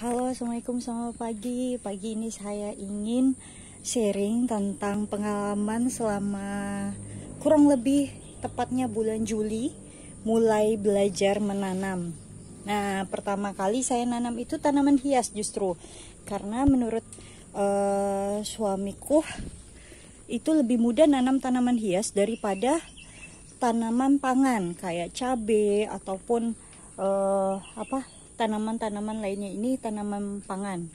Halo, assalamualaikum, selamat pagi. Pagi ini saya ingin sharing tentang pengalaman selama kurang lebih tepatnya bulan Juli mulai belajar menanam. Nah, pertama kali saya nanam itu tanaman hias justru karena menurut suamiku itu lebih mudah nanam tanaman hias daripada tanaman pangan kayak cabai ataupun tanaman-tanaman lainnya. Ini tanaman pangan.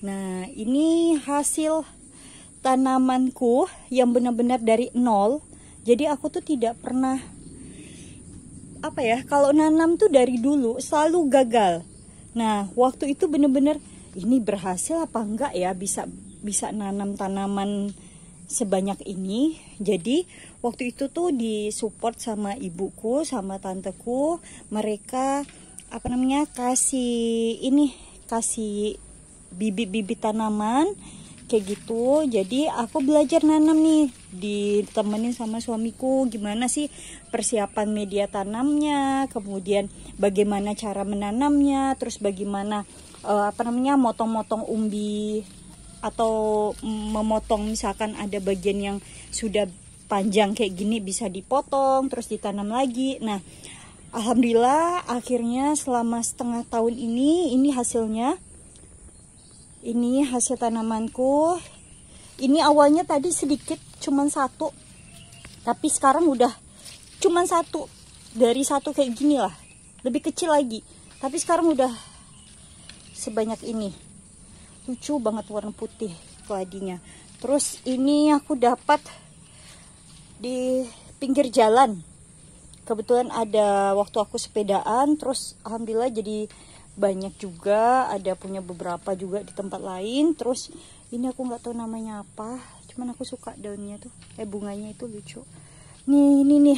Nah, ini hasil tanamanku yang benar-benar dari nol. Jadi aku tuh tidak pernah kalau nanam tuh dari dulu selalu gagal. Nah, waktu itu benar-benar ini berhasil apa enggak ya bisa nanam tanaman sebanyak ini. Jadi waktu itu tuh disupport sama ibuku sama tanteku. Mereka kasih bibit-bibit tanaman kayak gitu. Jadi aku belajar nanam nih, ditemenin sama suamiku gimana sih persiapan media tanamnya, kemudian bagaimana cara menanamnya, terus bagaimana motong-motong umbi atau memotong, misalkan ada bagian yang sudah panjang kayak gini bisa dipotong terus ditanam lagi. Nah, alhamdulillah akhirnya selama setengah tahun ini hasilnya. Ini hasil tanamanku. Ini awalnya tadi sedikit, cuman satu, tapi sekarang udah cuman satu, dari satu kayak gini lah, lebih kecil lagi, tapi sekarang udah sebanyak ini. Lucu banget, warna putih keladinya. Terus ini aku dapat di pinggir jalan. Kebetulan ada waktu aku sepedaan, terus alhamdulillah jadi banyak juga, ada punya beberapa juga di tempat lain. Terus ini aku nggak tahu namanya apa, cuman aku suka daunnya tuh, bunganya itu lucu. Nih,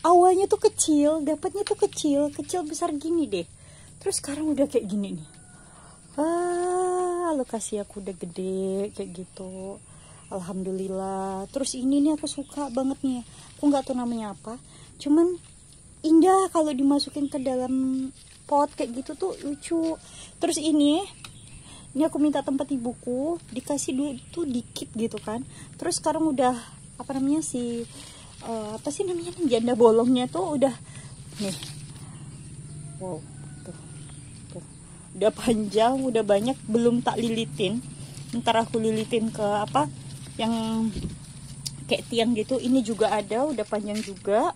awalnya tuh kecil, dapatnya tuh kecil besar gini deh. Terus sekarang udah kayak gini nih. Lokasi aku udah gede kayak gitu. Alhamdulillah. Terus ini nih aku suka banget nih. Aku nggak tahu namanya apa, cuman indah kalau dimasukin ke dalam pot kayak gitu tuh lucu. Terus ini aku minta tempat ibuku, dikasih dulu tuh dikit gitu kan. Terus sekarang udah janda bolongnya tuh udah nih. Wow, tuh. Udah panjang, udah banyak, belum tak lilitin. Ntar aku lilitin ke yang kayak tiang gitu. Ini juga ada, udah panjang juga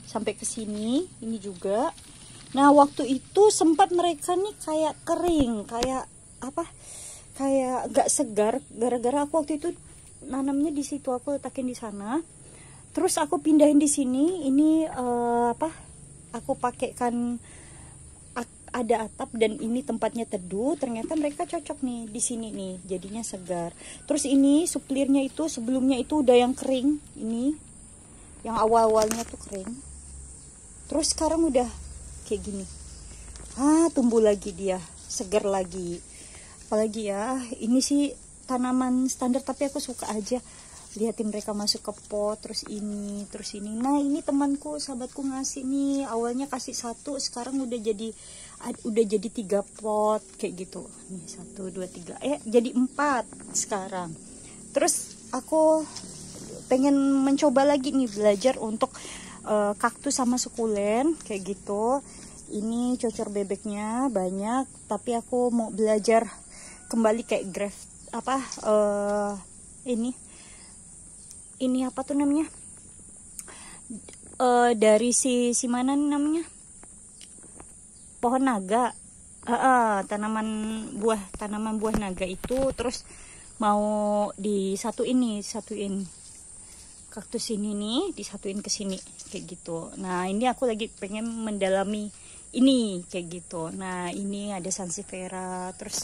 sampai ke sini. Ini juga. Nah, waktu itu sempat mereka nih kayak kering, kayak gak segar, gara-gara aku waktu itu nanamnya di situ, aku letakin di sana. Terus aku pindahin di sini. Ini aku pakaikan ada atap dan ini tempatnya teduh. Ternyata mereka cocok nih di sini nih, jadinya segar. Terus ini suplirnya itu sebelumnya itu udah yang kering, ini yang awal-awalnya tuh kering. Terus sekarang udah kayak gini. Tumbuh lagi dia, segar lagi. Apalagi ya, ini sih tanaman standar tapi aku suka aja liatin mereka masuk ke pot. Terus ini. Nah, ini temanku, sahabatku ngasih nih. Awalnya kasih satu, sekarang udah jadi 3 pot kayak gitu. Nih 1, 2, 3. Jadi 4 sekarang. Terus aku pengen mencoba lagi nih, belajar untuk kaktus sama sukulen kayak gitu. Ini cocor bebeknya banyak, tapi aku mau belajar kembali kayak graft ini apa tuh namanya, dari si mana namanya, pohon naga, tanaman buah naga itu. Terus mau disatuin kaktus ini nih, disatuin ke sini kayak gitu. Nah, ini aku lagi pengen mendalami ini kayak gitu. Nah, ini ada sansevieria. Terus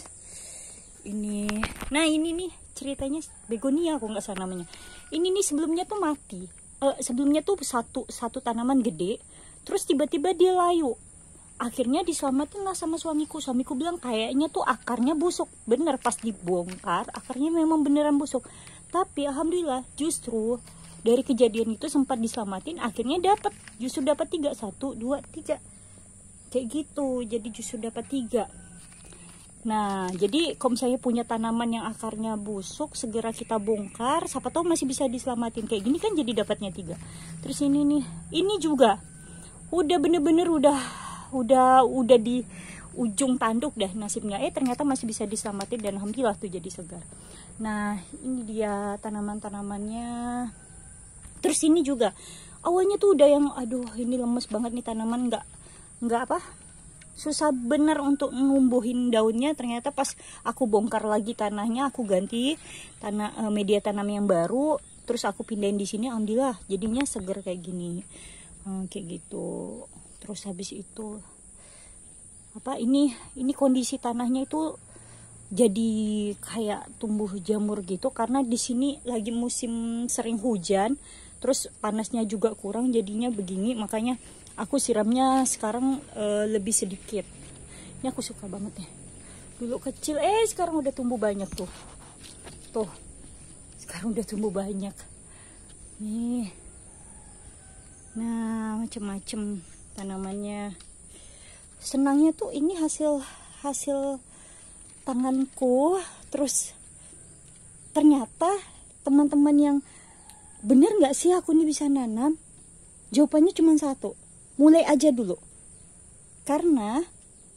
ini, nah ini nih ceritanya begonia aku nggak salah namanya. Ini nih sebelumnya tuh mati. Sebelumnya tuh satu tanaman gede, terus tiba-tiba dia layu. Akhirnya diselamatin lah sama suamiku. Suamiku bilang kayaknya tuh akarnya busuk. Bener, pas dibongkar akarnya memang beneran busuk. Tapi alhamdulillah justru dari kejadian itu sempat diselamatin, akhirnya justru dapat 3, 1, 2, 3 kayak gitu. Jadi justru dapat 3. Nah, jadi kalau misalnya punya tanaman yang akarnya busuk, segera kita bongkar. Siapa tahu masih bisa diselamatin. Kayak gini kan jadi dapatnya 3. Terus ini nih, ini juga udah bener-bener udah di ujung tanduk dah nasibnya. Ternyata masih bisa diselamatin dan alhamdulillah tuh jadi segar. Nah, ini dia tanaman-tanamannya. Terus ini juga awalnya tuh udah yang aduh ini lemes banget nih tanaman, nggak apa, susah bener untuk numbuhin daunnya. Ternyata pas aku bongkar lagi tanahnya, aku ganti tanah media tanam yang baru, terus aku pindahin di sini, alhamdulillah jadinya seger kayak gini. Kayak gitu. Terus habis itu apa, ini kondisi tanahnya itu jadi kayak tumbuh jamur gitu karena di sini lagi musim sering hujan, terus panasnya juga kurang, jadinya begini. Makanya aku siramnya sekarang lebih sedikit. Ini aku suka banget ya. Dulu kecil sekarang udah tumbuh banyak tuh. Tuh. Sekarang udah tumbuh banyak. Nih. Nah, macem-macem tanamannya. Senangnya tuh ini hasil tanganku. Terus ternyata teman-teman yang bener nggak sih aku ini bisa nanam, jawabannya cuma satu, mulai aja dulu. Karena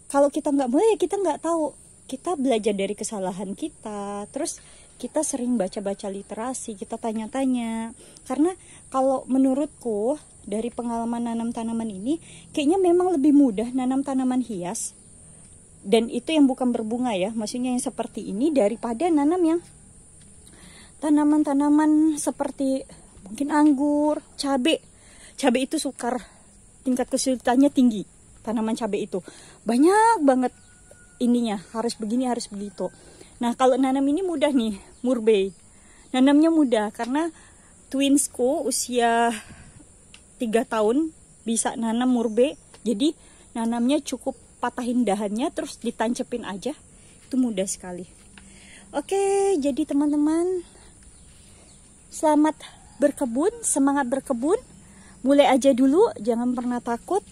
kalau kita nggak mulai ya kita nggak tahu. Kita belajar dari kesalahan kita, terus kita sering baca-baca literasi, kita tanya-tanya. Karena kalau menurutku dari pengalaman nanam tanaman ini, kayaknya memang lebih mudah nanam tanaman hias, dan itu yang bukan berbunga ya, maksudnya yang seperti ini, daripada nanam yang tanaman-tanaman seperti mungkin anggur, cabai. Cabai itu sukar, tingkat kesulitannya tinggi. Tanaman cabai itu banyak banget ininya, harus begini, harus begitu. Nah, kalau nanam ini mudah nih, murbei. Nanamnya mudah karena twinsku usia 3 tahun bisa nanam murbei. Jadi nanamnya cukup patahin dahannya terus ditancepin aja. Itu mudah sekali. Oke, jadi teman-teman, selamat berkebun, semangat berkebun. Mulai aja dulu, jangan pernah takut.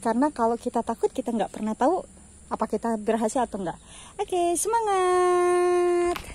Karena kalau kita takut, kita nggak pernah tahu apa kita berhasil atau enggak. Oke, semangat!